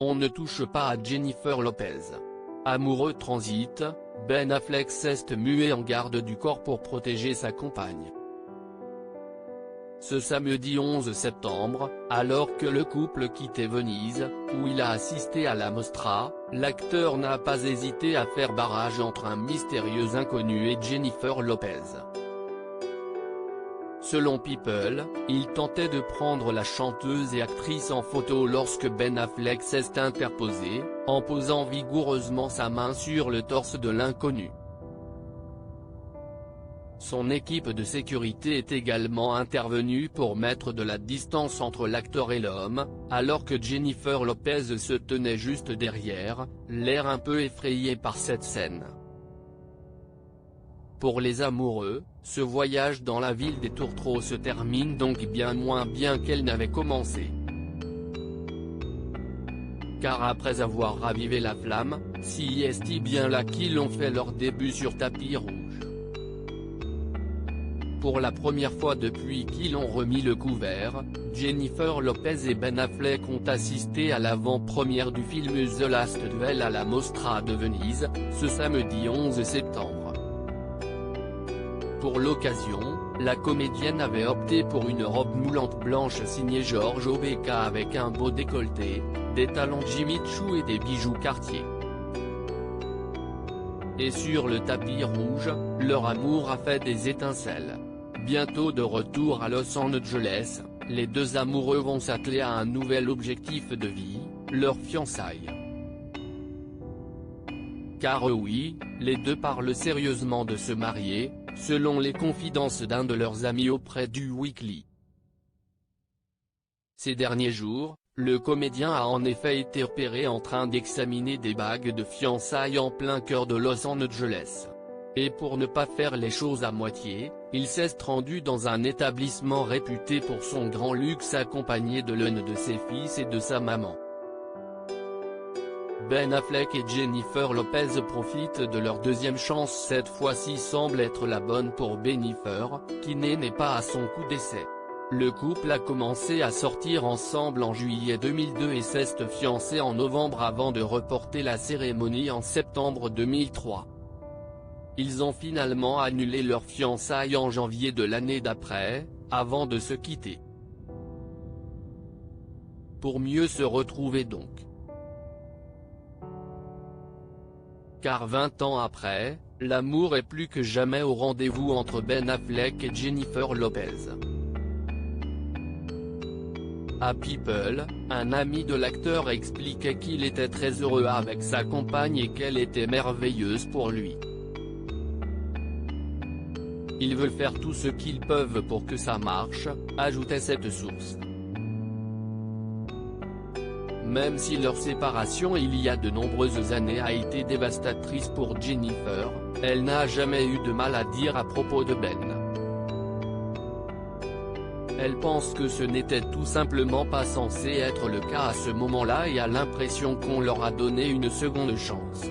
On ne touche pas à Jennifer Lopez. Amoureux transit, Ben Affleck reste muet en garde du corps pour protéger sa compagne. Ce samedi 11 septembre, alors que le couple quittait Venise, où il a assisté à la Mostra, l'acteur n'a pas hésité à faire barrage entre un mystérieux inconnu et Jennifer Lopez. Selon People, il tentait de prendre la chanteuse et actrice en photo lorsque Ben Affleck s'est interposé, en posant vigoureusement sa main sur le torse de l'inconnu. Son équipe de sécurité est également intervenue pour mettre de la distance entre l'acteur et l'homme, alors que Jennifer Lopez se tenait juste derrière, l'air un peu effrayé par cette scène. Pour les amoureux, ce voyage dans la ville des tourtereaux se termine donc bien moins bien qu'elle n'avait commencé. Car après avoir ravivé la flamme, si est bien là qu'ils ont fait leur début sur tapis rouge. Pour la première fois depuis qu'ils ont remis le couvert, Jennifer Lopez et Ben Affleck ont assisté à l'avant-première du film The Last Duel à la Mostra de Venise, ce samedi 11 septembre. Pour l'occasion, la comédienne avait opté pour une robe moulante blanche signée Giorgio Becca avec un beau décolleté, des talons Jimmy Choo et des bijoux Cartier. Et sur le tapis rouge, leur amour a fait des étincelles. Bientôt de retour à Los Angeles, les deux amoureux vont s'atteler à un nouvel objectif de vie, leur fiançailles. Car oui, les deux parlent sérieusement de se marier, selon les confidences d'un de leurs amis auprès du Weekly. Ces derniers jours, le comédien a en effet été repéré en train d'examiner des bagues de fiançailles en plein cœur de Los Angeles. Et pour ne pas faire les choses à moitié, il s'est rendu dans un établissement réputé pour son grand luxe accompagné de l'un de ses fils et de sa maman. Ben Affleck et Jennifer Lopez profitent de leur deuxième chance, cette fois-ci semble être la bonne pour Jennifer, qui n'est pas à son coup d'essai. Le couple a commencé à sortir ensemble en juillet 2002 et s'est fiancé en novembre avant de reporter la cérémonie en septembre 2003. Ils ont finalement annulé leur fiançailles en janvier de l'année d'après, avant de se quitter. Pour mieux se retrouver donc. Car 20 ans après, l'amour est plus que jamais au rendez-vous entre Ben Affleck et Jennifer Lopez. À People, un ami de l'acteur expliquait qu'il était très heureux avec sa compagne et qu'elle était merveilleuse pour lui. Ils veulent faire tout ce qu'ils peuvent pour que ça marche, ajoutait cette source. Même si leur séparation il y a de nombreuses années a été dévastatrice pour Jennifer, elle n'a jamais eu de mal à dire à propos de Ben. Elle pense que ce n'était tout simplement pas censé être le cas à ce moment-là et a l'impression qu'on leur a donné une seconde chance.